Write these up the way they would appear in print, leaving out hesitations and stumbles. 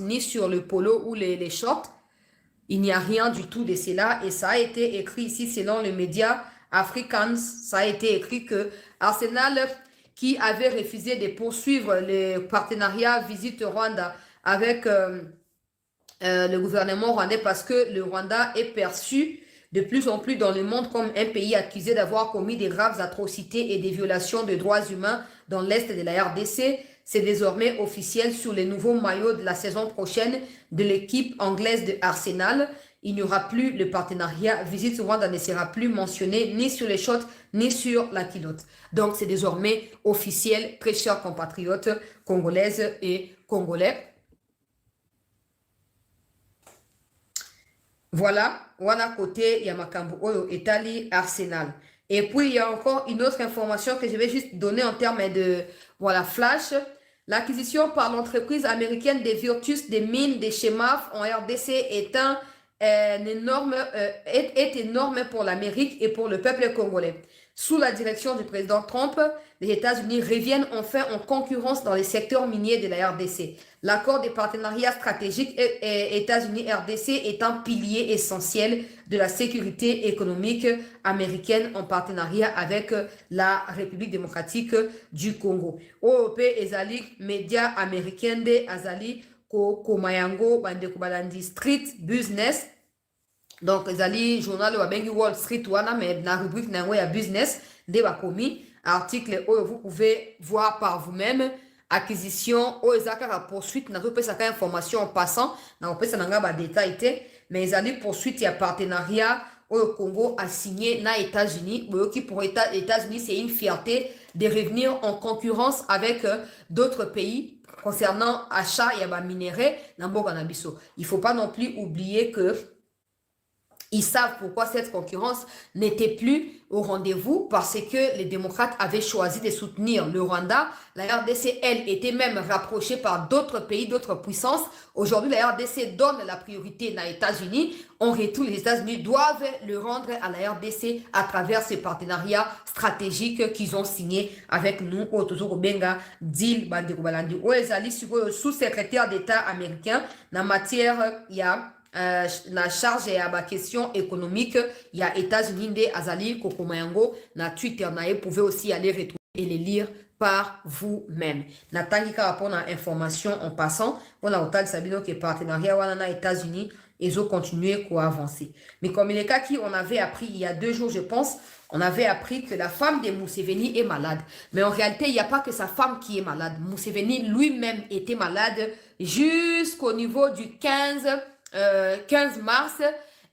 ni sur le polo ou les shorts. Il n'y a rien du tout de cela et ça a été écrit ici selon le média Africans. Ça a été écrit que Arsenal, qui avait refusé de poursuivre le partenariat Visite Rwanda avec le gouvernement rwandais parce que le Rwanda est perçu de plus en plus dans le monde comme un pays accusé d'avoir commis des graves atrocités et des violations de droits humains dans l'Est de la RDC. C'est désormais officiel sous les nouveaux maillots de la saison prochaine de l'équipe anglaise de Arsenal. Il n'y aura plus le partenariat. Visite Rwanda ne sera plus mentionné ni sur les shorts ni sur la culotte. Donc c'est désormais officiel, très chers compatriotes congolaises et congolais. Voilà, wana côté Yamakambu Oyo Etali Arsenal. Et puis il y a encore une autre information que je vais juste donner en termes de voilà flash. L'acquisition par l'entreprise américaine des Virtus des mines de Chemaf en RDC est énorme pour l'Amérique et pour le peuple congolais. Sous la direction du président Trump, les États-Unis reviennent enfin en concurrence dans les secteurs miniers de la RDC. L'accord de partenariat stratégique États-Unis-RDC est un pilier essentiel de la sécurité économique américaine en partenariat avec la République démocratique du Congo. OOP ezali média américain de azali Komayango bandeko balandi street business. Donc ezali journal wabengi Wall Street wana mais na rubrique nango ya business de bakomi article où vous pouvez voir par vous-même. Acquisition o ezaka la poursuite na topesa ka information en passant na opesa nanga ba détail té mais ezali poursuite ya partenariat au Congo a signé na États-Unis qui pour États-Unis c'est une fierté de revenir en concurrence avec d'autres pays concernant achat ya ba minéraux na mboka na biso. Il faut pas non plus oublier que ils savent pourquoi cette concurrence n'était plus au rendez-vous parce que les démocrates avaient choisi de soutenir le Rwanda. La RDC, elle, était même rapprochée par d'autres pays, d'autres puissances. Aujourd'hui, la RDC donne la priorité aux États-Unis. En retour, les États-Unis doivent le rendre à la RDC à travers ce partenariat stratégique qu'ils ont signé avec nous. Benga, deal, sous-secrétaire d'État américain, en matière, il y a na charge ya ba question économique il y a États-Unis de Azali Kokomayango na Twitter na vous pouvez aussi aller retrouver et les lire par vous-même. Na tangika rapport na information en passant on a autant sabino que partenariat wana na États-Unis ils ont continué à avancer. Mais comme les cas qui on avait appris il y a 2 jours je pense, on avait appris que la femme de Museveni est malade. Mais en réalité, il n'y a pas que sa femme qui est malade. Museveni lui-même était malade jusqu'au niveau du 15 mars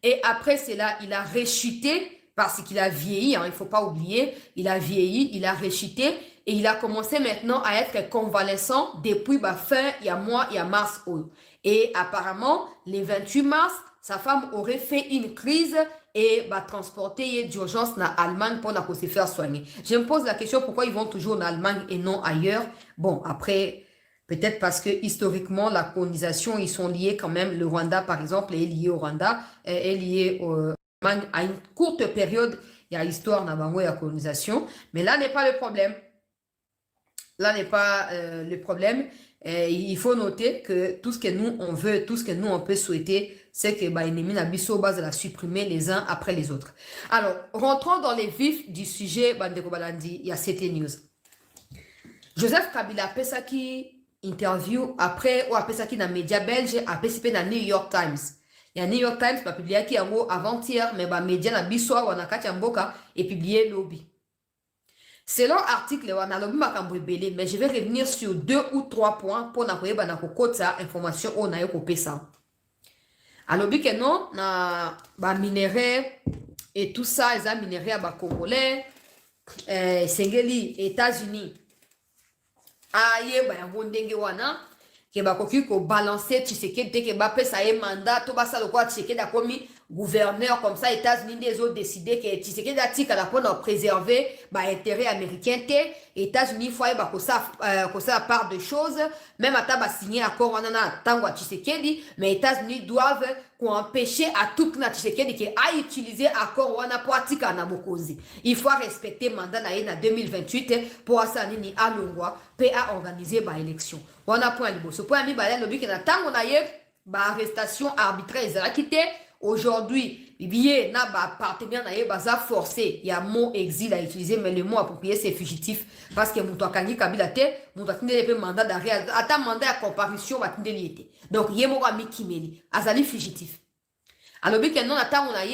et après cela il a rechuté parce qu'il a vieilli, hein, il ne faut pas oublier, il a vieilli, il a rechuté et il a commencé maintenant à être convalescent depuis fin il y a mars et apparemment le 28 mars sa femme aurait fait une crise et transporter d'urgence en Allemagne pour se faire soigner. Je me pose la question pourquoi ils vont toujours en Allemagne et non ailleurs. Bon après peut-être parce que historiquement, la colonisation, ils sont liés quand même. Le Rwanda, par exemple, est lié au Rwanda, est lié à une courte période. Il y a l'histoire de la colonisation. Mais là n'est pas le problème. Là n'est pas le problème. Il faut noter que tout ce que nous, on veut, tout ce que nous, on peut souhaiter, c'est que l'ennemi Nabiso base la supprimer les uns après les autres. Alors, rentrons dans les vifs du sujet. Bandeko Balandi, il y a CT News. Joseph Kabila Pesaki interview après ou après ça qui dans média belge après c'est dans New York Times. Il y a New York Times pas publié qui avant-hier mais média na biso wana kati mboka et publié lobby. Selon article wana lobby makambo belé mais je vais revenir sur 2 ou 3 points pour na koyeba na kokota information on na yo kopesa. A lobby que non na minéraux et tout ça les minéraux à congolais sengeli États-Unis aye yango ndenge wana ke bakoki ko balancer Tshisekedi te ke bapesa ye mandat to basala kwa Tshisekedi akomi gouverneur comme ça, États-Unis, des autres décidé que Tshisekedi a dit qu'à la fois préserver l'intérêt américain, États-Unis, il faut ça part de choses, même à ta signer accord, on en a tango à Tshisekedi, mais États-Unis doivent empêcher à tout na Tshisekedi qui a utilisé accord, on a pratique à Nabokozi. Il faut respecter le mandat na 2028 pour assanini à l'Ongwa, pour organiser l'élection. On a point de ce point, il y a lobby qui n'a tango na arrestation arbitraire, ils ont quitté. Aujourd'hui, il y a un partenaire qui a forcé. Il y a un mot exil à utiliser, mais le mot approprié, c'est fugitif. Parce que mon Kangi Kabila, mon mandat d'arrêt, à ta mandat à comparution, donc il y a un ami qui m'a dit, Azali fugitif. Alors, bien que non, attends, on a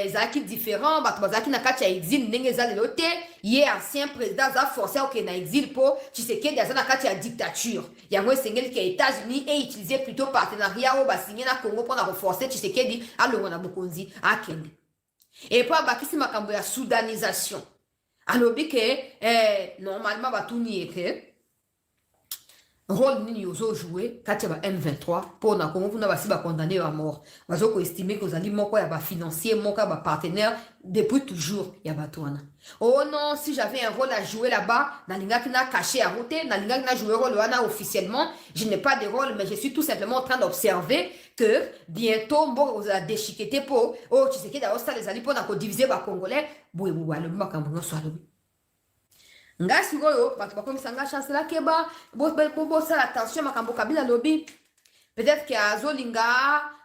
Zaki différent, Zaki n'a qu'à exil, n'engagez l'autre, il y a ancien président, a forcé au Kenya exil pour, tu sais qu'il y a une dictature. Il y a un single qui est États-Unis et utilisé plutôt partenariat au Bassigné na Congo pour renforcer, tu sais qu'il dit, alors on a beaucoup dit, à Kenya. Et puis, si ma cambo la soudanisation. Alors, bien que, normalement, va tout nier que, rôle ni yozo joué quand il y a M23 pour na Congo na basi ba condamné à mort bazo ko estimer que zali moko ya ba financier moko ya ba partenaire depuis toujours ya batwana. Oh non, si j'avais un rôle à jouer là-bas na linga qui n'a caché à route na linga qui n'a joué rôle là officiellement, je n'ai pas de rôle mais je suis tout simplement en train d'observer que bientôt bon vous a déchiqueté pour oh tu sais que d'ailleurs ça les ali pour na ko diviser ba congolais boue boue le makambo so alobi nga sikoyo bato bakomisa nga chance la keba bosala attention makambo Kabila lobby peut-être que azolinga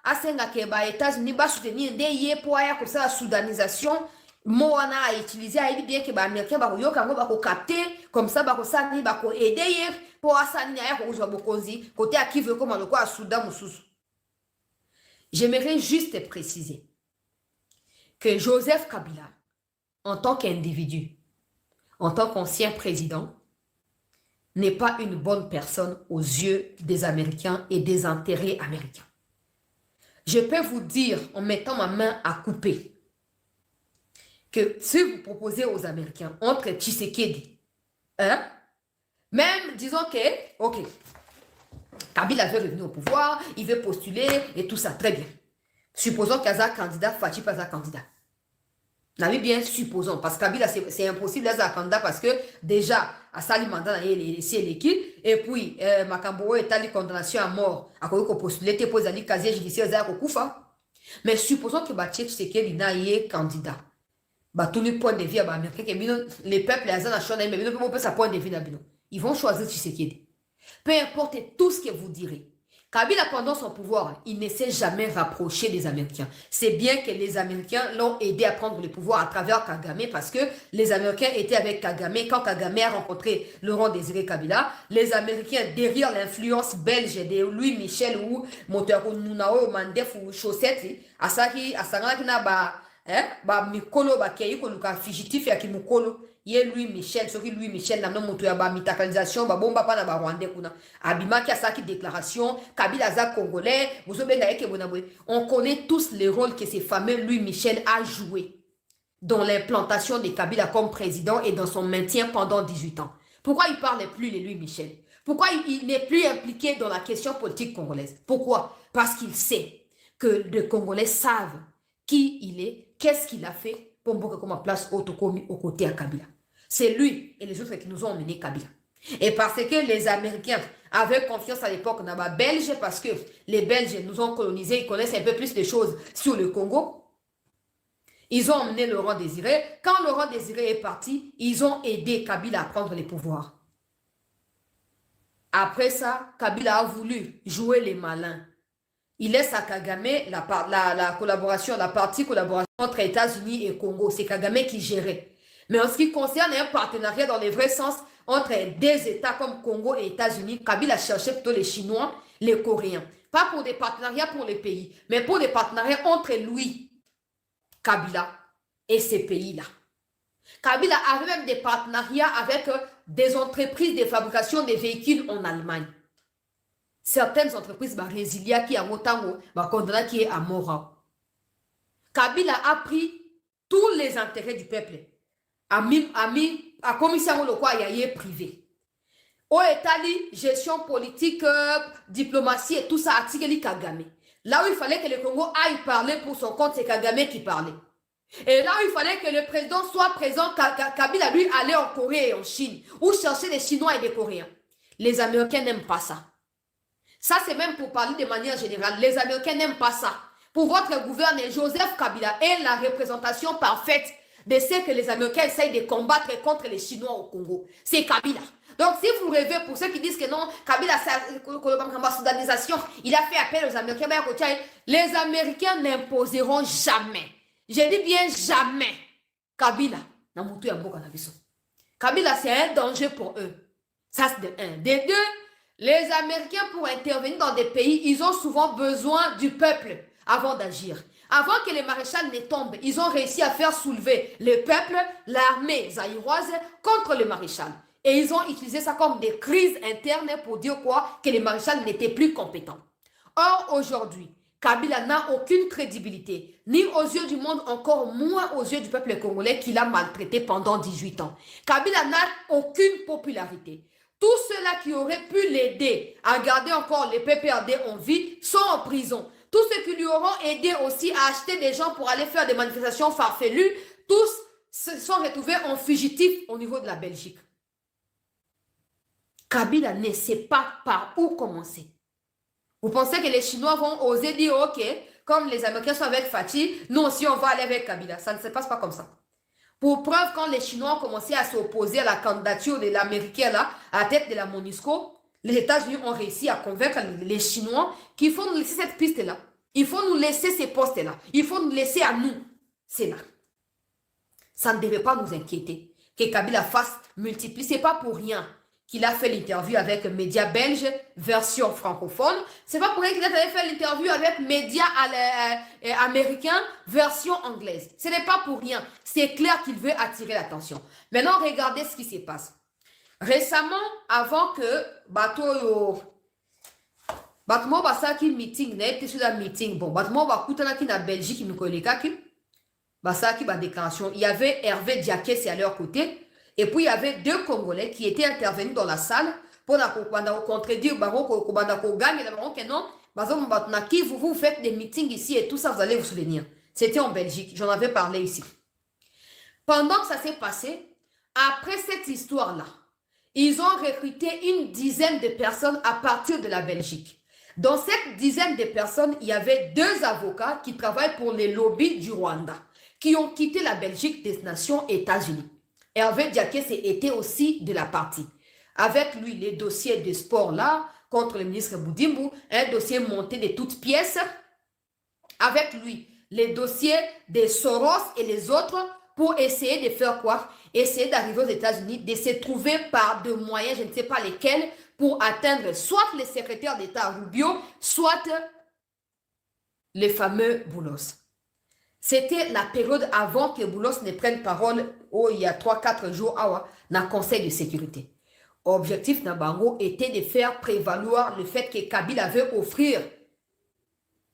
asenga keba États-Unis basoutenir nde ye po aya kosala soudanisation mo wana a utiliser ayebi bien ke baaméricain bakoyoka yango bakokapte comme ça bakosala nini bakoede ye po asala nini aya kokozwa bokonzi kote akive koma lokola Soudan mosusu. J'aimerais juste préciser que Joseph Kabila en tant qu'individu, en tant qu'ancien président, n'est pas une bonne personne aux yeux des Américains et des intérêts américains. Je peux vous dire, en mettant ma main à couper, que si vous proposez aux Américains entre Tshisekedi, même disons que, ok, Kabila veut revenir au pouvoir, il veut postuler et tout ça, très bien. Supposons qu'il y a un candidat, Fachi pas un candidat. Nabi bien supposons, parce que Kabila c'est impossible d'être un candidat parce que déjà, à Sali Mandat, il est l'équipe, et puis, Makambo est allé condamnation à mort, à quoi qu'on postule, t'es posé à casier judiciaire, à Koufa. Mais supposons que Bachek Tshisekedi n'a pas candidat. Tout le point de vue à Américain, les peuples, les gens, mais ils peut sa point de vue. Ils vont choisir Tshisekedi. Peu importe tout ce que vous direz. Kabila, pendant son pouvoir, il ne s'est jamais rapproché des Américains. C'est bien que les Américains l'ont aidé à prendre le pouvoir à travers Kagame parce que les Américains étaient avec Kagame. Quand Kagame a rencontré Laurent Désiré Kabila, les Américains, derrière l'influence belge de Louis Michel ou Montero Nunao, Mandef ou Chaussette, Asaki, Asanga Mikolo, Bakei, Koluka, fugitif, Yakimukolo. Louis Michel, ce qui Louis Michel n'a pas montré à mitacalisation, bomba pas na Rwandais kuna. Abima qui a sa déclaration, Kabila za congolais, on connaît tous les rôles que ces fameux Louis Michel a joué dans l'implantation de Kabila comme président et dans son maintien pendant 18 ans. Pourquoi il ne parle plus de Louis Michel? Pourquoi il n'est plus impliqué dans la question politique congolaise? Pourquoi? Parce qu'il sait que les Congolais savent qui il est, qu'est-ce qu'il a fait pour Mboka comme place Otokomi aux côtés à Kabila. C'est lui et les autres qui nous ont emmené Kabila. Et parce que les Américains avaient confiance à l'époque dans les Belges, parce que les Belges nous ont colonisés, ils connaissent un peu plus de choses sur le Congo. Ils ont emmené Laurent Désiré. Quand Laurent Désiré est parti, ils ont aidé Kabila à prendre les pouvoirs. Après ça, Kabila a voulu jouer les malins. Il laisse à Kagame la collaboration, la partie collaboration entre États-Unis et Congo. C'est Kagame qui gérait. Mais en ce qui concerne un partenariat dans le vrai sens entre des États comme Congo et États-Unis, Kabila cherchait plutôt les Chinois, les Coréens. Pas pour des partenariats pour les pays, mais pour des partenariats entre lui, Kabila, et ces pays-là. Kabila avait même des partenariats avec des entreprises de fabrication de véhicules en Allemagne. Certaines entreprises, Resilia qui est à Motango, Kondana qui est à Mora. Kabila a pris tous les intérêts du peuple. A commission le quoi y a privé. Au État, gestion politique, diplomatie et tout ça, Atikeli Kagame. Là où il fallait que le Congo aille parler pour son compte, c'est Kagame qui parlait. Et là où il fallait que le président soit présent, Kabila, lui, allait en Corée et en Chine, ou chercher des Chinois et des Coréens. Les Américains n'aiment pas ça. Ça, c'est même pour parler de manière générale. Les Américains n'aiment pas ça. Pour votre gouverneur, Joseph Kabila est la représentation parfaite de ce que les Américains essayent de combattre contre les Chinois au Congo. C'est Kabila. Donc, si vous rêvez, pour ceux qui disent que non, Kabila, c'est la soudanisation, il a fait appel aux Américains, les Américains n'imposeront jamais. Je dis bien jamais. Kabila, Kabila, c'est un danger pour eux. Ça, c'est de un. De deux, les Américains, pour intervenir dans des pays, ils ont souvent besoin du peuple avant d'agir. Avant que les maréchals ne tombent, ils ont réussi à faire soulever le peuple, l'armée zaïroise, contre le maréchal. Et ils ont utilisé ça comme des crises internes pour dire quoi? Que les maréchals n'étaient plus compétents. Or, aujourd'hui, Kabila n'a aucune crédibilité, ni aux yeux du monde, encore moins aux yeux du peuple congolais qui l'a maltraité pendant 18 ans. Kabila n'a aucune popularité. Tous ceux-là qui auraient pu l'aider à garder encore les PPRD en vie sont en prison. Tous ceux qui lui auront aidé aussi à acheter des gens pour aller faire des manifestations farfelues, tous se sont retrouvés en fugitifs au niveau de la Belgique. Kabila ne sait pas par où commencer. Vous pensez que les Chinois vont oser dire, ok, comme les Américains sont avec Fathi, nous aussi on va aller avec Kabila. Ça ne se passe pas comme ça. Pour preuve, quand les Chinois ont commencé à s'opposer à la candidature de l'Américain là, à la tête de la MONUSCO, les États-Unis ont réussi à convaincre les Chinois qu'il faut nous laisser cette piste-là. Il faut nous laisser ces postes-là. Il faut nous laisser à nous. C'est là. Ça ne devait pas nous inquiéter. Que Kabila fasse multiplier. Ce n'est pas pour rien qu'il a fait l'interview avec Média Belge, version francophone. C'est pas pour rien qu'il a fait l'interview avec Média américain, version anglaise. Ce n'est pas pour rien. C'est clair qu'il veut attirer l'attention. Maintenant, regardez ce qui se passe. Récemment, avant que Bato basaki meeting, meeting, bon, Batmo bakutana ki na Belgique, basaki ba déclaration. Il y avait Hervé Diakès à leur côté. Et puis, il y avait deux Congolais qui étaient intervenus dans la salle pour contredire vous faites des meetings ici et tout ça, vous allez vous souvenir. C'était en Belgique, j'en avais parlé ici. Pendant que ça s'est passé, après cette histoire-là, ils ont recruté une dizaine de personnes à partir de la Belgique. Dans cette dizaine de personnes, il y avait deux avocats qui travaillent pour les lobbies du Rwanda, qui ont quitté la Belgique des Nations États-Unis. Hervé Diakès était aussi de la partie. Avec lui, les dossiers de sport là, contre le ministre Boudimbu, un dossier monté de toutes pièces. Avec lui, les dossiers des Soros et les autres pour essayer de faire quoi? Essayer d'arriver aux États-Unis, de se trouver par de moyens, je ne sais pas lesquels, pour atteindre soit le secrétaire d'État Rubio, soit les fameux Boulos. C'était la période avant que Boulos ne prenne parole, il y a 3-4 jours, dans le Conseil de sécurité. Objectif Nabango était de faire prévaloir le fait que Kabila veut offrir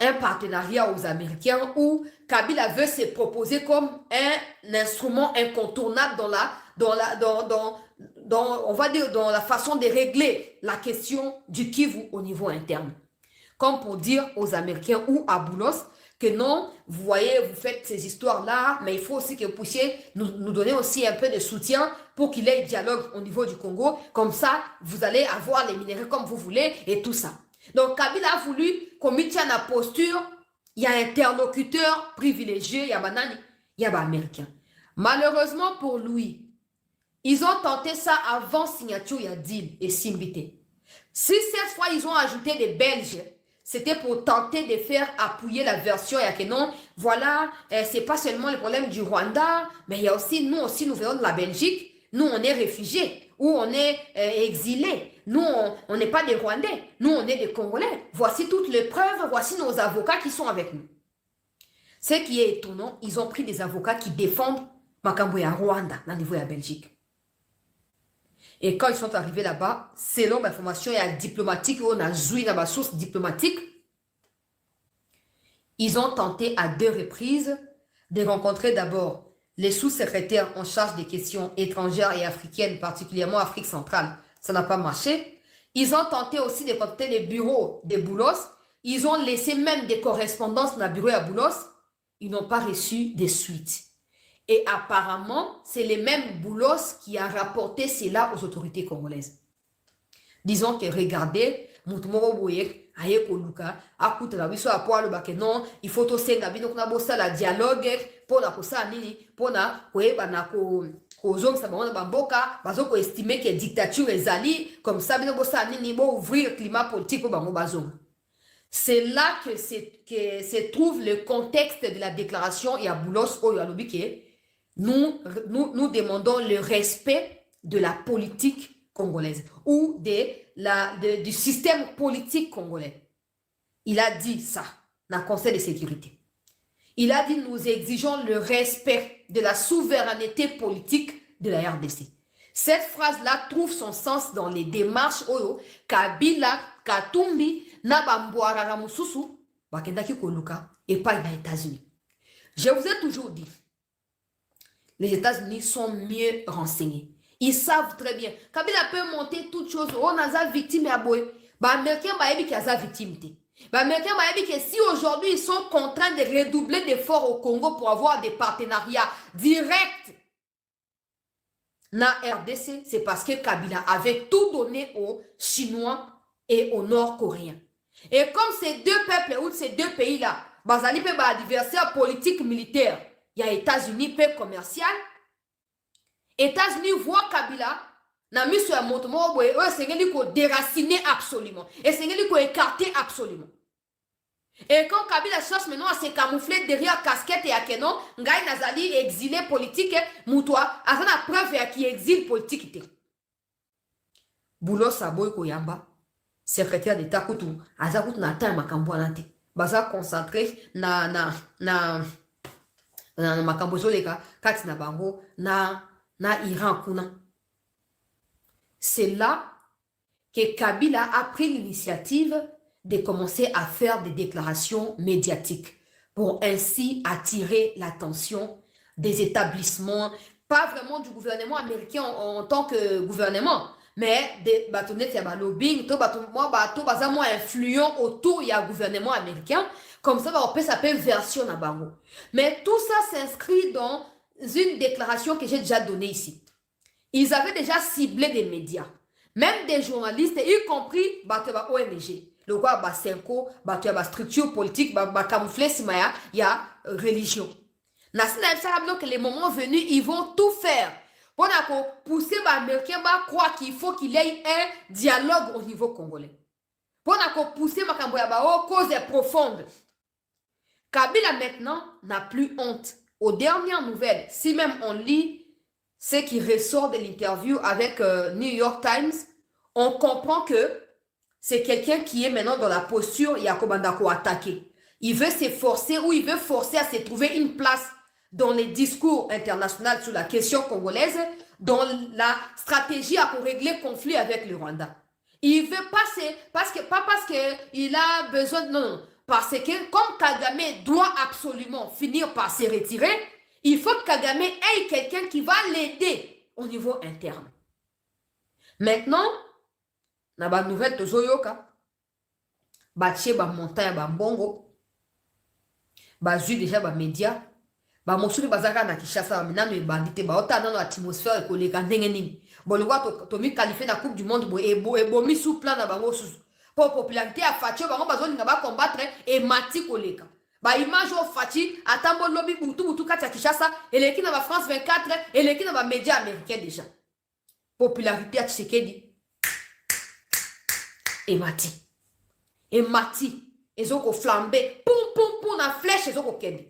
un partenariat aux Américains où Kabila veut se proposer comme un instrument incontournable on va dire, dans la façon de régler la question du Kivu au niveau interne. Comme pour dire aux Américains ou à Boulos que non, vous voyez, vous faites ces histoires-là, mais il faut aussi que vous puissiez nous donner aussi un peu de soutien pour qu'il y ait dialogue au niveau du Congo. Comme ça, vous allez avoir les minéraux comme vous voulez et tout ça. Donc, Kabila a voulu qu'on tienne la posture. Il y a un interlocuteur privilégié, il y a Banani, il y a Américain. Malheureusement pour lui, ils ont tenté ça avant signature, il y a deal et Simbité. Si cette fois, ils ont ajouté des Belges, c'était pour tenter de faire appuyer la version. Il y a que non, voilà, c'est pas seulement le problème du Rwanda, mais il y a aussi, nous venons de la Belgique. Nous, on est réfugiés ou on est exilés. Nous, on n'est pas des Rwandais. Nous, on est des Congolais. Voici toutes les preuves. Voici nos avocats qui sont avec nous. Ce qui est étonnant, ils ont pris des avocats qui défendent Makambo ya Rwanda, au niveau de la Belgique. Et quand ils sont arrivés là-bas, selon l'information diplomatique, on a joué dans ma source diplomatique, ils ont tenté à 2 reprises de rencontrer d'abord les sous-secrétaires en charge des questions étrangères et africaines, particulièrement Afrique centrale. Ça n'a pas marché. Ils ont tenté aussi de contacter les bureaux des Boulos, ils ont laissé même des correspondances dans le bureau à Boulos, ils n'ont pas reçu de suite. Et apparemment, c'est les mêmes Boulos qui a rapporté cela aux autorités congolaises. Disons que regardez, Moutoumoro Boye, Aye Koluka, Akuta la biso apo alo bake non, il faut to senga bino kuna bosa la dialogue pour la kosa nini, pour na koyeba na ko zong sa bango na bamboka, bazo ko estimer que dictature ezali, comme ça bino bosa nini bo ouvrir climat politique pour bango bazong. C'est là que se trouve le contexte de la déclaration et à Boulos Oyo Alobike. Nous demandons le respect de la politique congolaise ou du système politique congolais. Il a dit ça dans le Conseil de sécurité. Il a dit nous exigeons le respect de la souveraineté politique de la RDC. Cette phrase-là trouve son sens dans les démarches Oyo, Kabila, Katumbi, Nabamboara Ramususu, Bakendaki Koluka et pas les États-Unis. Je vous ai toujours dit, les États-Unis sont mieux renseignés. Ils savent très bien. Kabila peut monter toutes choses. On a victime à boy. Les Américains ont qui a victime. Les Américains ont que si aujourd'hui ils sont contraints de redoubler d'efforts au Congo pour avoir des partenariats directs dans RDC, c'est parce que Kabila avait tout donné aux Chinois et aux Nord-Coréens. Et comme ces deux peuples ou ces deux pays-là, Bazali peut adversaire politique militaire, il y a États-Unis peu commercial. États-Unis voient Kabila, na miso ya moto mo boye, eux c'est ko déraciner absolument et c'est ko écarter absolument. Et quand Kabila cherche maintenant à se camoufler derrière casquette et à Kenon, Ngai Nazali exilé politique, Moutoua, à la preuve qui exile politique. Boulos Saboy Koyamba, secrétaire d'État Koutou, Azakoutou Nata Makamboanante, Baza concentré na Makambozo Leka, Katina Bango, na Iran Kuna. C'est là que Kabila a pris l'initiative de commencer à faire des déclarations médiatiques pour ainsi attirer l'attention des établissements, pas vraiment du gouvernement américain en tant que gouvernement, mais des bâtonnets de lobbying, moins influents autour du gouvernement américain, comme ça, on peut s'appeler version à Bango. Mais tout ça s'inscrit dans une déclaration que j'ai déjà donnée ici. Ils avaient déjà ciblé des médias, même des journalistes, y compris ONG. Le quoi, Senko, la structure politique, camoufler il y a religion. Que les moments venus, ils vont tout faire pour pousser les Américains à croire qu'il faut qu'il y ait un dialogue au niveau congolais. Pour pousser les causes profondes. Kabila maintenant n'a plus honte. Aux dernières nouvelles, si même on lit ce qui ressort de l'interview avec New York Times, on comprend que c'est quelqu'un qui est maintenant dans la posture Yakobandako attaqué. Il veut s'efforcer ou il veut forcer à se trouver une place dans les discours internationaux sur la question congolaise, dans la stratégie à régler le conflit avec le Rwanda. Il veut passer, pas parce qu'il a besoin, non, parce que comme Kagame doit absolument finir par se retirer, il faut que Kagame ait quelqu'un qui va l'aider au niveau interne. Maintenant, na ba nouvelle tozoyoka batie ba montagne ba mbongo ba ju déjà ba média ba mosuli bazaka na Kinshasa ba minano ebandite ba ota na atmosphère ekoleka ndenge nini bolwa to mi qualifier na coupe du monde bo mi sous plan na bango sous pour popularité a Fachi bango bazolinga ba combattre et mati koleka ba image au Fachi atambo lobby butu kati ya Kinshasa eleki na ba France 24 eleki na ba média américain déjà popularité à Tshisekedi et Mati. Ils ont flambé. Poum, la flèche, ils ont kende.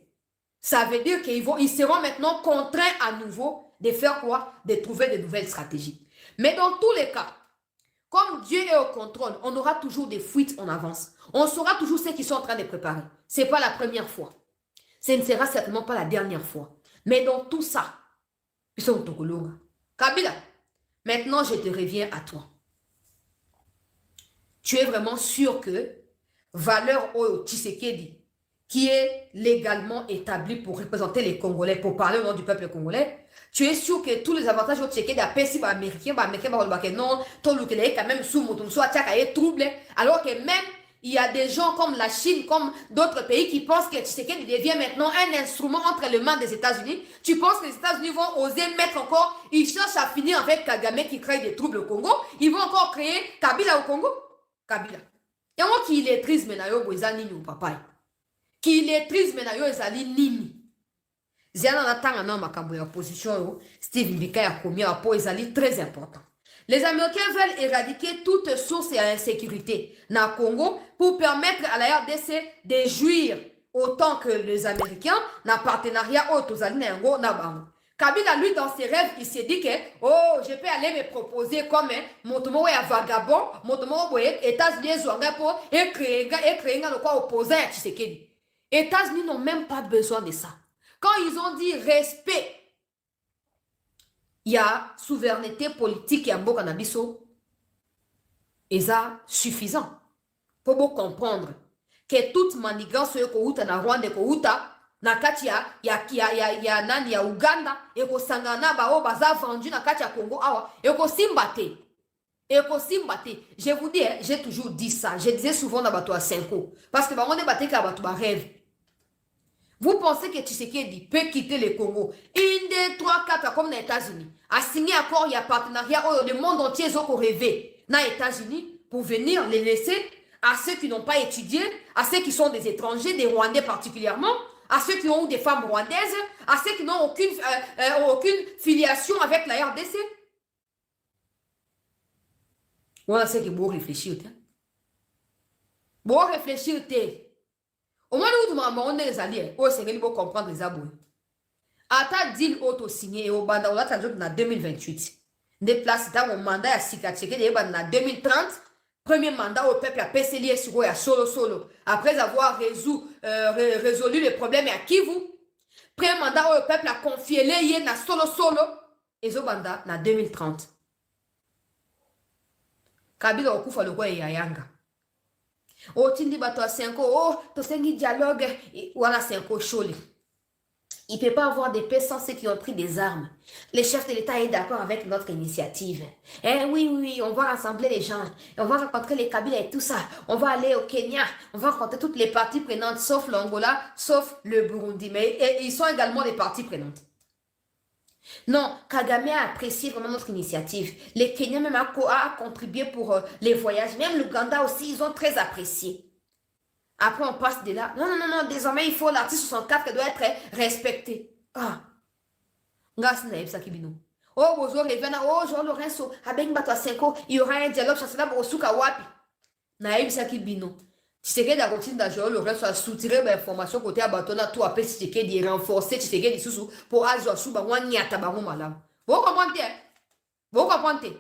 Ça veut dire qu'ils seront maintenant contraints à nouveau de faire quoi? De trouver de nouvelles stratégies. Mais dans tous les cas, comme Dieu est au contrôle, on aura toujours des fuites en avance. On saura toujours ce qu'ils sont en train de préparer. Ce n'est pas la première fois. Ce ne sera certainement pas la dernière fois. Mais dans tout ça, ils sont au Kabila, maintenant je te reviens à toi. Tu es vraiment sûr que valeur au Tshisekedi, qui est légalement établi pour représenter les Congolais, pour parler au nom du peuple congolais, tu es sûr que tous les avantages au Tshisekedi à Pessi, Américain, non, tout le est quand même sous mon soit troublé, alors que même il y a des gens comme la Chine, comme d'autres pays qui pensent que Tshisekedi devient maintenant un instrument entre les mains des États-Unis. Tu penses que les États-Unis vont oser mettre encore, ils cherchent à finir avec Kagame qui crée des troubles au Congo. Ils vont encore créer Kabila au Congo. Kabila. Il y a moi qui illetrise maintenant, Boizani ou papa. Qui illetrise maintenant, Ezali Nini. Ziana Natanga na makambo ya opposition, Steve Mbika ya commis un rapport très important. Les Américains veulent éradiquer toute source d'insécurité dans le Congo pour permettre à la RDC de jouir autant que les Américains dans le partenariat aux Alinayango Nabango. Kabila, lui, dans ses rêves, il s'est dit que, oh, je peux aller me proposer comme mon tomo est vagabond, mon tomo est États-Unis, et créer le quoi opposant à Tshisekedi. États-Unis n'ont même pas besoin de ça. Quand ils ont dit respect, il y a souveraineté politique et Mboka Nabiso, et ça suffisant pour vous comprendre que toute manigance est na Rwanda na kati ya nani ya Uganda eko sangana ba o baza vendu na kati ya Congo awa eko simbate. Je vous dis, j'ai toujours dit ça. Je disais souvent dans bateau à 5 ans parce que on est battu ka bateau rêve. Vous pensez que Tshisekedi peut quitter le Congo? 1, 2, 3, 4, comme les États-Unis. A signé accord, il y a partenariat, le monde entier, ils ont rêvé dans les États-Unis pour venir les laisser à ceux qui n'ont pas étudié, à ceux qui sont des étrangers, des Rwandais particulièrement, à ceux qui ont des femmes rwandaises, à ceux qui n'ont aucune filiation avec la RDC. Voilà ce que vous réfléchissez. Vous réfléchissez. Au moins, nous demandons les alliés. Au Sénégal, pour comprendre les aboués. Ata deal auto signé au banda on attend en 2028. Des places dans mon mandat à Sikatcheke de en 2030. Premier mandat au peuple à PCLI sur à solo. Après avoir résolu les problèmes à Kivu. Premier mandat au peuple à confier les yens à solo. Et au banda en 2030. Kabila okufa le roi Yayanga. Oh, tindi bato a 5 ans, oh, to sengi dialogue, voilà 5 ans choli. Il ne peut pas avoir de paix sans ceux qui ont pris des armes. Le chef de l'État est d'accord avec notre initiative. Eh oui, on va rassembler les gens. On va rencontrer les Kabila et tout ça. On va aller au Kenya. On va rencontrer toutes les parties prenantes, sauf l'Angola, sauf le Burundi. Mais ils sont également des parties prenantes. Non, Kagame a apprécié vraiment notre initiative. Les Kenyans même a contribué pour les voyages. Même l'Ouganda aussi, ils ont très apprécié. Après, on passe de là. Non, désormais, il faut l'article 64 qui doit être respecté. Ah. Oh, Bozo Revena, oh, Jean Lorenzo, avec Bato 5 ans, il y aura un dialogue, ça sera pour Souka Wapi. Naïb Sakibino. Tu sais que la routine d'Ajor Lorenzo a soutiré l'information côté à Batona, tout appelé si tu sais renforcer, tu sais que sous pour Azo Souba, Wanyata Baron Malam. Vous comprenez? Vous comprenez?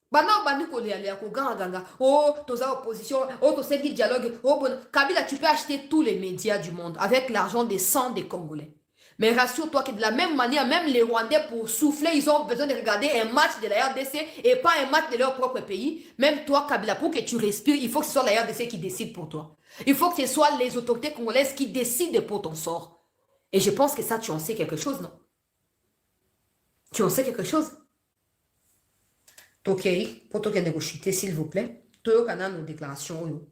Bana bani ko le aller ko ganga oh toza opposition oh to sedi dialogue oh bon Kabila tu peux acheter tous les médias du monde avec l'argent des sangs des Congolais. Mais rassure-toi que de la même manière même les Rwandais pour souffler ils ont besoin de regarder un match de la RDC et pas un match de leur propre pays. Même toi Kabila pour que tu respires, il faut que ce soit la RDC qui décide pour toi. Il faut que ce soit les autorités congolaises qui décident pour ton sort. Et je pense que ça tu en sais quelque chose, non? Tu en sais quelque chose? Ok, pour toi qui négocier, s'il vous plaît, tout le nos déclarations.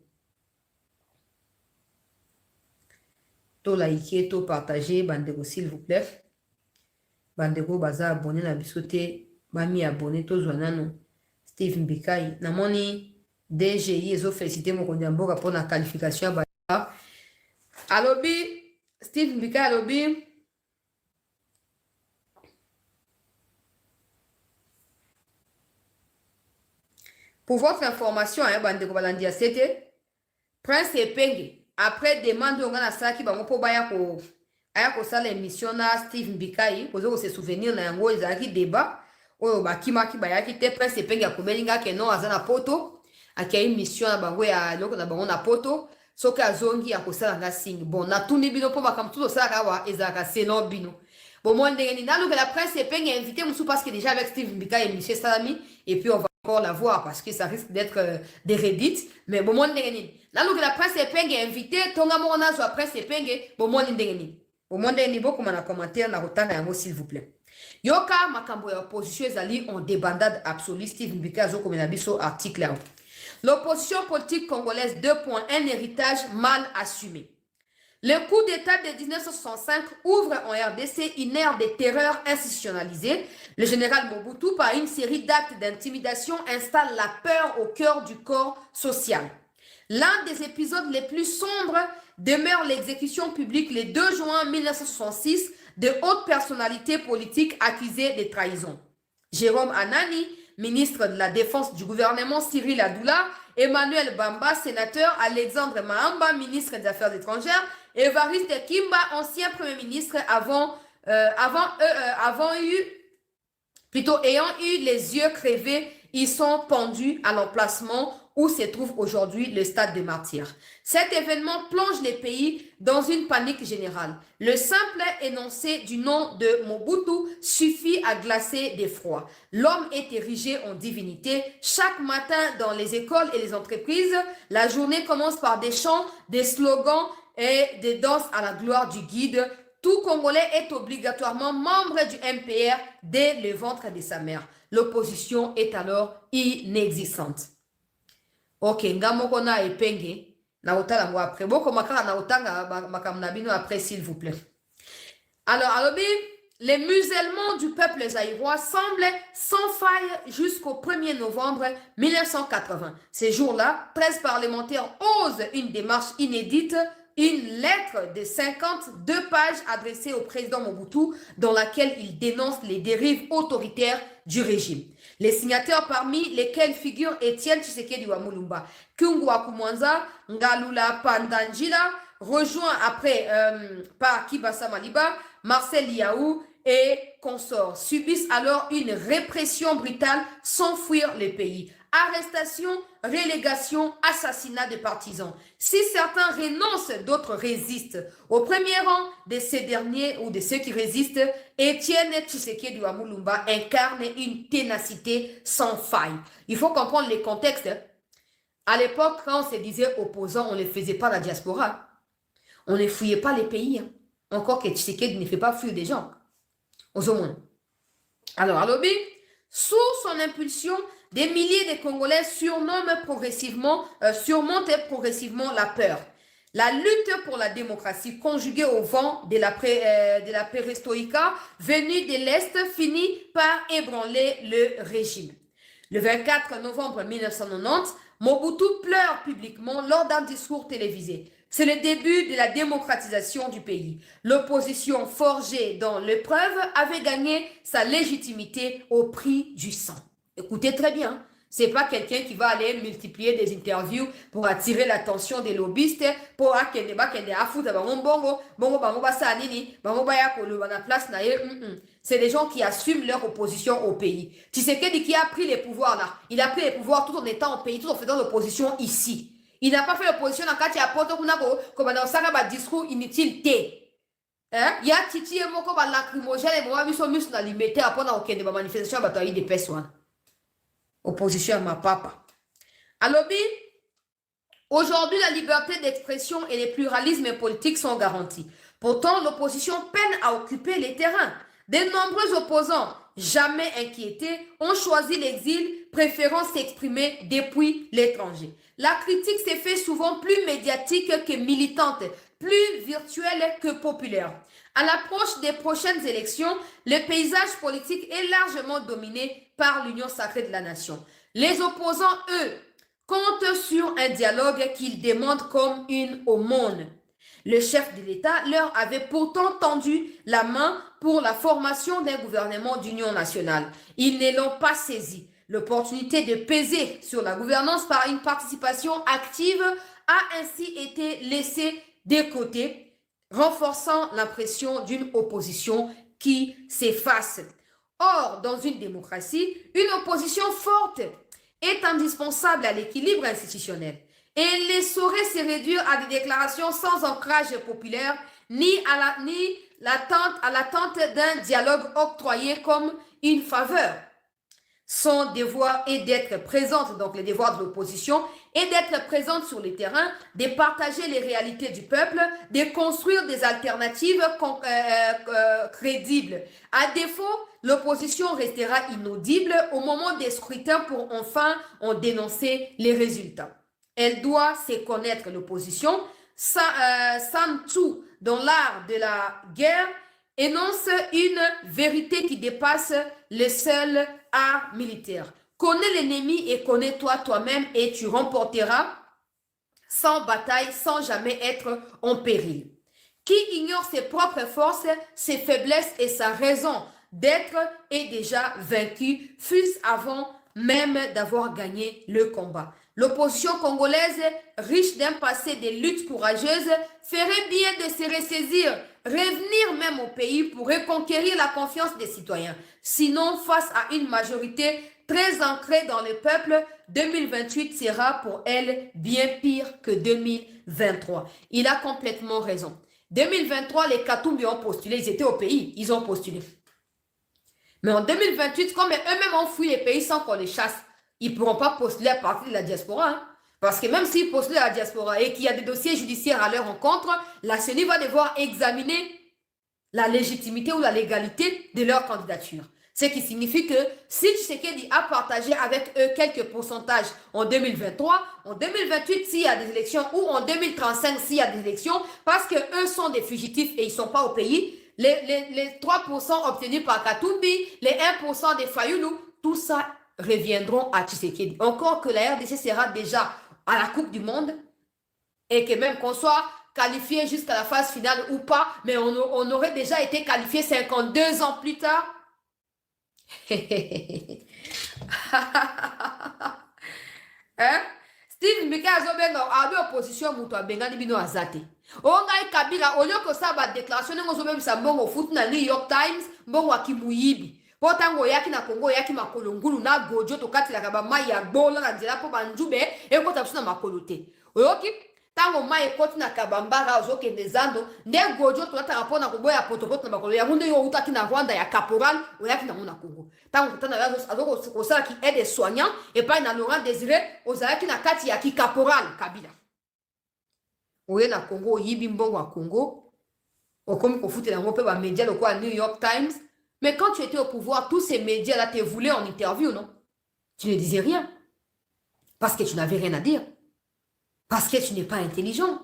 Tout liker, tout partager, bandego, s'il vous plaît. Bandego, baza abonné na bisoté, bami abonné, tout zoanano. Steve Mbikai, namoni DGI, ils ont félicité mon kondamboka pour la qualification. Alobi, Steve Mbikai, alobi. Pour votre information, Bandeko Balandia, c'était Prince Epenge. Après demande on a ça qui va pour baya ko aya ko sala émission na Steve Mbikai, pour se souvenir na yango ezaki débat oyo bakima ki baya ki te Prince Epenge akobelinga ke non azana poto akia émission na bango ya loko na bango na poto soki azongi akosala nga signe. Bon na tuni bino po bakam tout ça kawa ezaka selon bino. Bon moi ndengeni na que la Prince Epenge invité musu parce que déjà avec Steve Mbikai et Michel Salami et puis on va encore la voir parce que ça risque d'être des reddits. Mais bon, moi, là, la presse Epenge est invitée. Tonga Mona soit presse Epenge. Bon, moi, beaucoup de commentaires, s'il vous plaît. Yoka, Makambo et opposition, Zali, ont des bandades absolues. Steve Mbika, comme un abisso article là. L'opposition politique congolaise 2 points, un héritage mal assumé. Le coup d'État de 1965 ouvre en RDC une ère de terreur institutionnalisée. Le général Mobutu, par une série d'actes d'intimidation, installe la peur au cœur du corps social. L'un des épisodes les plus sombres demeure l'exécution publique le 2 juin 1966 de hautes personnalités politiques accusées de trahison. Jérôme Anani, ministre de la Défense du gouvernement Cyril Adoula, Emmanuel Bamba, sénateur, Alexandre Mahamba, ministre des Affaires étrangères, Évariste Kimba, ancien Premier ministre, ayant eu les yeux crevés, ils sont pendus à l'emplacement où se trouve aujourd'hui le stade des martyrs. Cet événement plonge les pays dans une panique générale. Le simple énoncé du nom de Mobutu suffit à glacer d'effroi. L'homme est érigé en divinité. Chaque matin dans les écoles et les entreprises, la journée commence par des chants, des slogans et des danses à la gloire du guide. Tout Congolais est obligatoirement membre du MPR dès le ventre de sa mère. L'opposition est alors inexistante. Ok, ngamoko na epenge na otala ngo après. Boko makara na otanga makamnabino après s'il vous plaît. Alors, alobi, les musulmans du peuple zaïrois semblent sans faille jusqu'au 1er novembre 1980. Ces jours-là, 13 parlementaires osent une démarche inédite, une lettre de 52 pages adressée au président Mobutu dans laquelle il dénonce les dérives autoritaires du régime. Les signataires parmi lesquels figurent Étienne Tshisekedi wa Mulumba, Kungwa Kumwanza, Ngalula Pandanjila, rejoint après par Kibasa Maliba, Marcel Yaou et consorts, subissent alors une répression brutale sans fuir le pays. Arrestation, relégation, assassinat de partisans. Si certains renoncent, d'autres résistent. Au premier rang de ces derniers ou de ceux qui résistent, Étienne Tshisekedi wa Mulumba incarne une ténacité sans faille. Il faut comprendre les contextes. À l'époque, quand on se disait opposants, on ne les faisait pas la diaspora. On ne fouillait pas les pays. Encore que Tshisekedi ne fait pas fuir des gens. Aux moins. Alors, à l'obé, sous son impulsion, des milliers de Congolais surmontent progressivement la peur. La lutte pour la démocratie, conjuguée au vent de la perestroïka, venue de l'Est, finit par ébranler le régime. Le 24 novembre 1990, Mobutu pleure publiquement lors d'un discours télévisé. C'est le début de la démocratisation du pays. L'opposition forgée dans l'épreuve avait gagné sa légitimité au prix du sang. Écoutez très bien, c'est pas quelqu'un qui va aller multiplier des interviews pour attirer l'attention des lobbyistes, pour c'est des gens qui assument leur opposition au pays. Tshisekedi qui a pris les pouvoirs là, il a pris les pouvoirs tout en étant au pays, tout en faisant l'opposition ici. Il n'a pas fait l'opposition dans le cas de comme dans un discours inutile. Il y a Titi et Moko, lacrymogène et moi, nous sommes dans l'immédiat après la manifestation de des personnes. Opposition à ma papa. Alors, aujourd'hui, la liberté d'expression et le pluralisme politique sont garantis. Pourtant, l'opposition peine à occuper les terrains. De nombreux opposants, jamais inquiétés, ont choisi l'exil, préférant s'exprimer depuis l'étranger. La critique s'est fait souvent plus médiatique que militante, plus virtuelle que populaire. À l'approche des prochaines élections, le paysage politique est largement dominé par l'union sacrée de la nation. Les opposants, eux, comptent sur un dialogue qu'ils demandent comme une aumône. Le chef de l'État leur avait pourtant tendu la main pour la formation d'un gouvernement d'union nationale. Ils ne l'ont pas saisi. L'opportunité de peser sur la gouvernance par une participation active a ainsi été laissée de côté, renforçant l'impression d'une opposition qui s'efface. Or, dans une démocratie, une opposition forte est indispensable à l'équilibre institutionnel. Et elle ne saurait se réduire à des déclarations sans ancrage populaire, ni à l'attente d'un dialogue octroyé comme une faveur. Son devoir est d'être présente, donc les devoirs de l'opposition, et d'être présente sur le terrain, de partager les réalités du peuple, de construire des alternatives crédibles. À défaut, l'opposition restera inaudible au moment des scrutins pour enfin en dénoncer les résultats. Elle doit se connaître, l'opposition. Sun Tzu, dans l'art de la guerre, énonce une vérité qui dépasse le seul art militaire. Connais l'ennemi et connais-toi toi-même et tu remporteras sans bataille, sans jamais être en péril. Qui ignore ses propres forces, ses faiblesses et sa raison d'être est déjà vaincu, fût-ce avant même d'avoir gagné le combat. L'opposition congolaise, riche d'un passé de luttes courageuses, ferait bien de se ressaisir, revenir même au pays pour reconquérir la confiance des citoyens. Sinon, face à une majorité très ancrée dans le peuple, 2028 sera pour elle bien pire que 2023. Il a complètement raison. 2023, les Katumbi ont postulé, ils étaient au pays, ils ont postulé. Mais en 2028, comme eux-mêmes ont fui les pays sans qu'on les chasse, ils ne pourront pas postuler à partir de la diaspora. Hein? Parce que même s'ils postulent à la diaspora et qu'il y a des dossiers judiciaires à leur encontre, la CENI va devoir examiner la légitimité ou la légalité de leur candidature. Ce qui signifie que si Tshisekedi a partagé avec eux quelques pourcentages en 2023, en 2028, s'il y a des élections, ou en 2035, s'il y a des élections, parce qu'eux sont des fugitifs et ils ne sont pas au pays, les 3% obtenus par Katumbi, les 1% des Fayoulou, tout ça reviendront à Tshisekedi. Encore que la RDC sera déjà à la Coupe du Monde et que même qu'on soit qualifié jusqu'à la phase finale ou pas, mais on aurait déjà été qualifié 52 ans plus tard. Hein? Steve Mika azobenga abe opposition muto abengani bino azate. Ongai Kabila oloko saba déclaration ngo zobebisa mbongo foot na New York Times mbongo akimuyibi. Potango yaki na Kongo yaki makolo ngulu na gojo to katila kaba mai ya bola na nzela po banjube ekota bisuna makolo te. Oyoki tango mai ekoti na kabambara ozokende zando nde gojo to ataka pona koboya potopoto na makolo ya munde yo utaki na Rwanda ya caporal oyaki na mona Kongo. Tango tana ya azoko kosala ki aide soignant et pas na Laurent Désiré ozaki na kati ya ki caporal Kabila. Oye na Congo yibi mbongo wa Congo okomi kofute na ngope ba média le quoi New York Times. Mais quand tu étais au pouvoir, tous ces médias-là te voulaient en interview, non? Tu ne disais rien. Parce que tu n'avais rien à dire. Parce que tu n'es pas intelligent.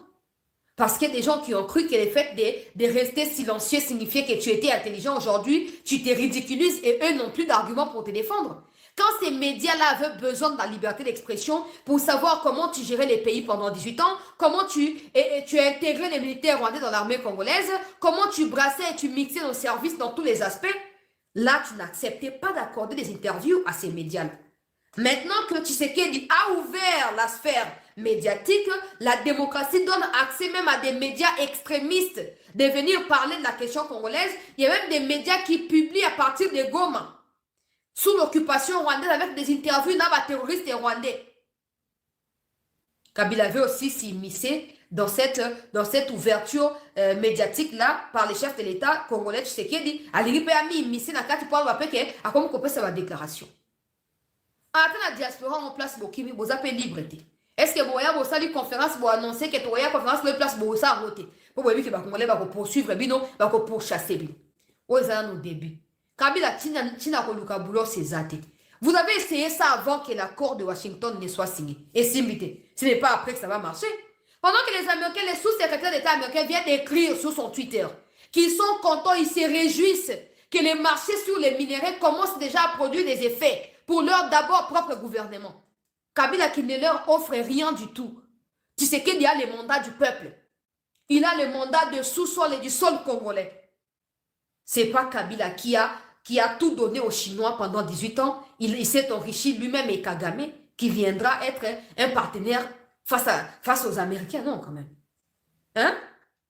Parce qu'il y a des gens qui ont cru que le fait de rester silencieux signifiait que tu étais intelligent. Aujourd'hui, tu te ridiculises et eux n'ont plus d'arguments pour te défendre. Quand ces médias-là avaient besoin de la liberté d'expression pour savoir comment tu gérais les pays pendant 18 ans, comment tu as intégré les militaires rwandais dans l'armée congolaise, comment tu brassais et tu mixais nos services dans tous les aspects, là, tu n'acceptais pas d'accorder des interviews à ces médias-là. Maintenant que Tshisekedi a ouvert la sphère médiatique, la démocratie donne accès même à des médias extrémistes de venir parler de la question congolaise. Il y a même des médias qui publient à partir de Goma, sous l'occupation rwandaise, avec des interviews d'un terroriste rwandais. Kabila veut aussi s'immiscer dans cette ouverture médiatique-là par les chefs de l'État congolais Tshisekedi. Aliripe a mis immiscé dans le cadre pour le à comme qu'on peut sa déclaration. Attends la diaspora en place Bokimi, vous appelez liberté. Est-ce que vous avez une conférence pour annoncer que vous avez une conférence pour place pour ça voter? Pour vous dire que vous allez poursuivre, vous allez pourchasser. Vous avez un début. Kabila tina koluka boulot c'est zate. Vous avez essayé ça avant que l'accord de Washington ne soit signé. Et simbité. Ce n'est pas après que ça va marcher. Pendant que les Américains, les sous-secrétaires d'État américains viennent d'écrire sur son Twitter qu'ils sont contents, ils se réjouissent que les marchés sur les minéraux commencent déjà à produire des effets pour leur d'abord propre gouvernement. Kabila qui ne leur offre rien du tout. Tu sais qu'il y a le mandat du peuple. Il a le mandat de sous-sol et du sol congolais. C'est pas Kabila qui a tout donné aux Chinois pendant 18 ans. Il s'est enrichi lui-même et Kagame, qui viendra être un partenaire face aux Américains. Non, quand même. Hein?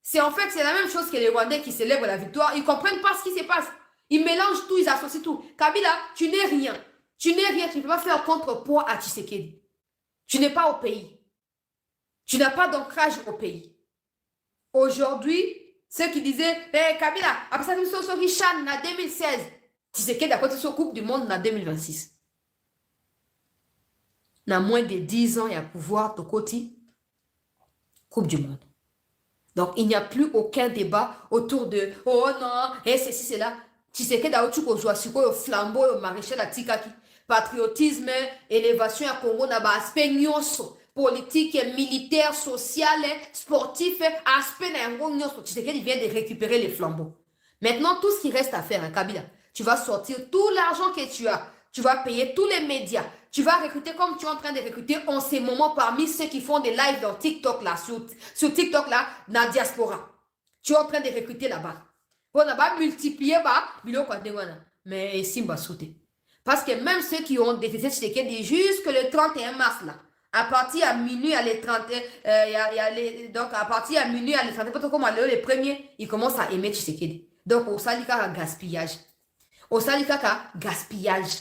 C'est la même chose que les Rwandais qui célèbrent la victoire. Ils ne comprennent pas ce qui se passe. Ils mélangent tout, ils associent tout. Kabila, tu n'es rien. Tu n'es rien. Tu ne peux pas faire contrepoids à Tshisekedi. Tu n'es pas au pays. Tu n'as pas d'ancrage au pays. Aujourd'hui, ceux qui disaient, Kabila, après ça, nous sommes sur Richard en 2016. Tshisekedi a côté sur Coupe du Monde en 2026. dans moins de 10 ans, il y a pouvoir de côté Coupe du Monde. Donc, il n'y a plus aucun débat autour de « Oh non, et ceci, c'est là. » Tu sais que dans le joie sur le flambeau, le maréchal la tikaki. Patriotisme, élévation à Congo, n'a pas aspect nyonso. Politique, militaire, social, sportif, aspect nyonso. Tu sais qu'il vient de récupérer les flambeaux. Maintenant, tout ce qui reste à faire, hein, Kabila, tu vas sortir tout l'argent que tu as. Tu vas payer tous les médias. Tu vas recruter comme tu es en train de recruter en ces moments parmi ceux qui font des lives dans TikTok là, sur TikTok là, dans la diaspora. Tu es en train de recruter là-bas. On va multiplier mais Simba sauter. Parce que même ceux qui ont détesté Tshisekedi jusque le 31 mars là, à partir à minuit à les 30, donc à partir à minuit à les 30, comme les premiers, ils commencent à aimer Tshisekedi. Donc au salika gaspillage. Au salika gaspillage.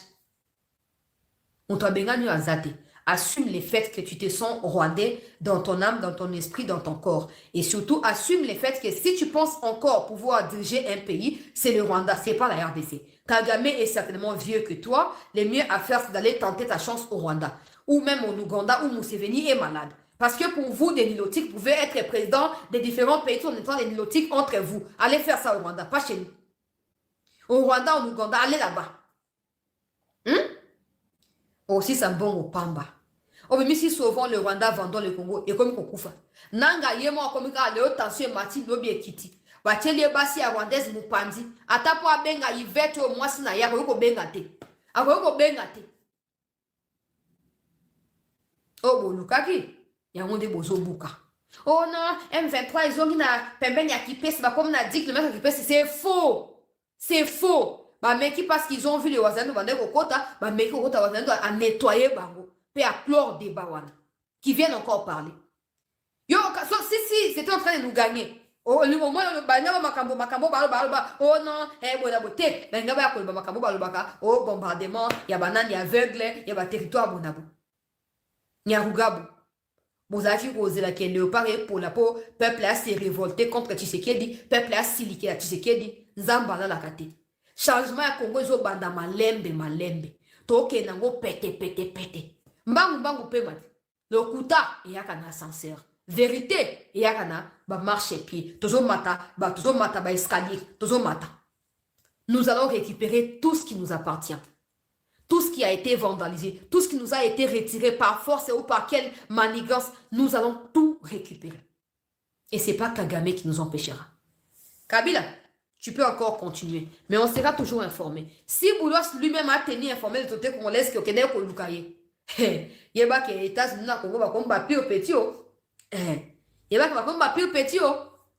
On t'a bien gagné à zate. Assume les faits que tu te sens rwandais dans ton âme, dans ton esprit, dans ton corps. Et surtout, assume les faits que si tu penses encore pouvoir diriger un pays, c'est le Rwanda, c'est pas la RDC. Kagame est certainement vieux que toi. Le mieux à faire, c'est d'aller tenter ta chance au Rwanda. Ou même au Ouganda, où Museveni est malade. Parce que pour vous, des Nilotiques, vous pouvez être président des différents pays tout en étant des Nilotiques entre vous. Allez faire ça au Rwanda, pas chez nous. Au Rwanda, au Ouganda, allez là-bas. Aussi, ça bon au Pamba. Oh, mais si souvent le Rwanda vendant le Congo, et comme Kokufa. Nanga yemo comme ka le tension mati lobi ekiti. Bacheli basi ya Rwandaise mupandi. Atapo abenga Yvette o mwasi na yako yuko benga te. Ako yuko benga te. Oh, bolukaki. Ya ngonde bozo buka. Oh non, M23 ils ont na pembeni ya kipesi ba comme na dit que le mec kipesi c'est faux. C'est faux. Bah, mais qui parce qu'ils ont vu les Wazano vendre au quota, bah, mais qui au quota Wazano a nettoyé Bango. Puis à clore des bawana. Qui viennent encore parler. Yo, si, c'était en train de nous gagner. Oh, le moment où le bagnard makambo, oh non, eh, bon, la beauté, ben, gaba, ya makambo, balobaka, oh, bombardement, ya banane, ya aveugle, ya territoire, bonabo. Nyarugabo. Bozaki osé la qui léopard pour la peau, peuple a s'est révolté contre Tshisekedi, peuple a siliqué à Tshisekedi, Zambala la kate. Changement à Congo, ils ont banda malembe. Toke nango pete. Mbangu pemati. Le kuta, il y a un ascenseur. Vérité, il y a un marche pied. Toujours mata, ba escalier, toujours mata. Nous allons récupérer tout ce qui nous appartient. Tout ce qui a été vandalisé, tout ce qui nous a été retiré par force ou par quelle manigance, nous allons tout récupérer. Et ce n'est pas Kagame qui nous empêchera. Kabila, tu peux encore continuer, mais on sera toujours informé. Si Boulos lui-même a tenu informé de tout le Congolais que Kenya ko lukaye. Il y a que les États-Unis na Congo va comme papier au petit oh. Il y a que va comme papier au petit oh.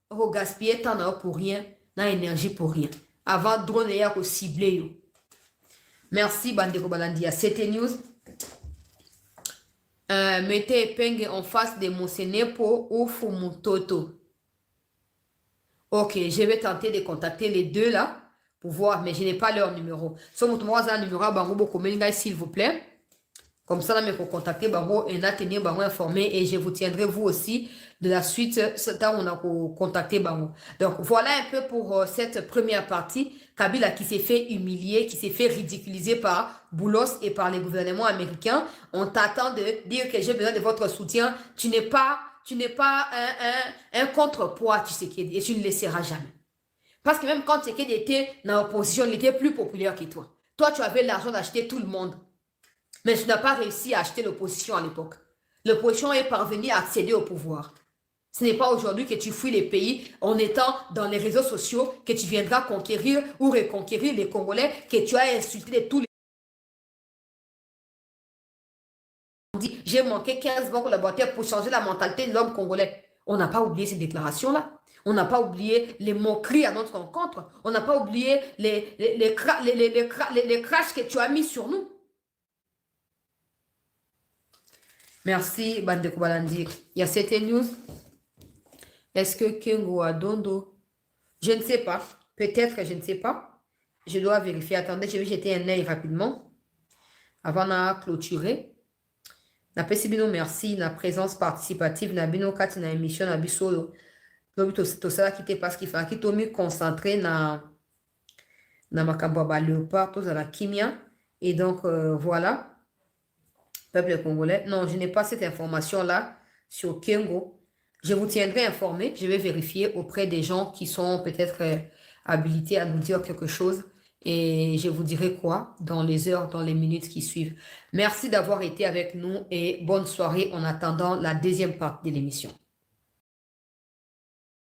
On gaspiller tant pour rien, na énergie pour rien. Avant drone ya ko cibler yo. Merci Bandeko Balandia. C'était news. Mettez épingle en face de Mosenepo ou Fumutoto. Ok, je vais tenter de contacter les deux là pour voir, mais je n'ai pas leur numéro. Si vous avez un numéro, s'il vous plaît. Comme ça, là, pour contacter Bango et tenir Bango informé et je vous tiendrai vous aussi de la suite, ce temps où on a contacté Bango. Donc, voilà un peu pour cette première partie. Kabila qui s'est fait humilier, qui s'est fait ridiculiser par Boulos et par les gouvernements américains. On t'attend de dire que j'ai besoin de votre soutien. Tu n'es pas un contrepoids, tu sais, et tu ne le seras jamais. Parce que même quand Tshisekedi était dans l'opposition, il était plus populaire que toi. Toi, tu avais l'argent d'acheter tout le monde. Mais tu n'as pas réussi à acheter l'opposition à l'époque. L'opposition est parvenue à accéder au pouvoir. Ce n'est pas aujourd'hui que tu fuis les pays en étant dans les réseaux sociaux que tu viendras conquérir ou reconquérir les Congolais que tu as insulté de tous les... J'ai manqué 15 bons collaborateurs pour changer la mentalité de l'homme congolais. On n'a pas oublié ces déclarations-là. On n'a pas oublié les moqueries à notre rencontre. On n'a pas oublié les crashs que tu as mis sur nous. Merci, Bandeko Balandi. Il y a cette news. Est-ce que Kengo a Dondo? Je ne sais pas. Peut-être, je ne sais pas. Je dois vérifier. Attendez, je vais jeter un œil rapidement. Avant de clôturer. Merci. La présence participative. Nabino Kat na émission na bisolo. Tout ça qui te passe qui fait qui t'ont mis concentré na makambo ba léopard, tout ça la kimia. Et donc, voilà. Peuple congolais. Non, je n'ai pas cette information-là sur Kengo. Je vous tiendrai informé. Je vais vérifier auprès des gens qui sont peut-être habilités à nous dire quelque chose. Et je vous dirai quoi dans les heures, dans les minutes qui suivent. Merci d'avoir été avec nous et bonne soirée en attendant la deuxième partie de l'émission.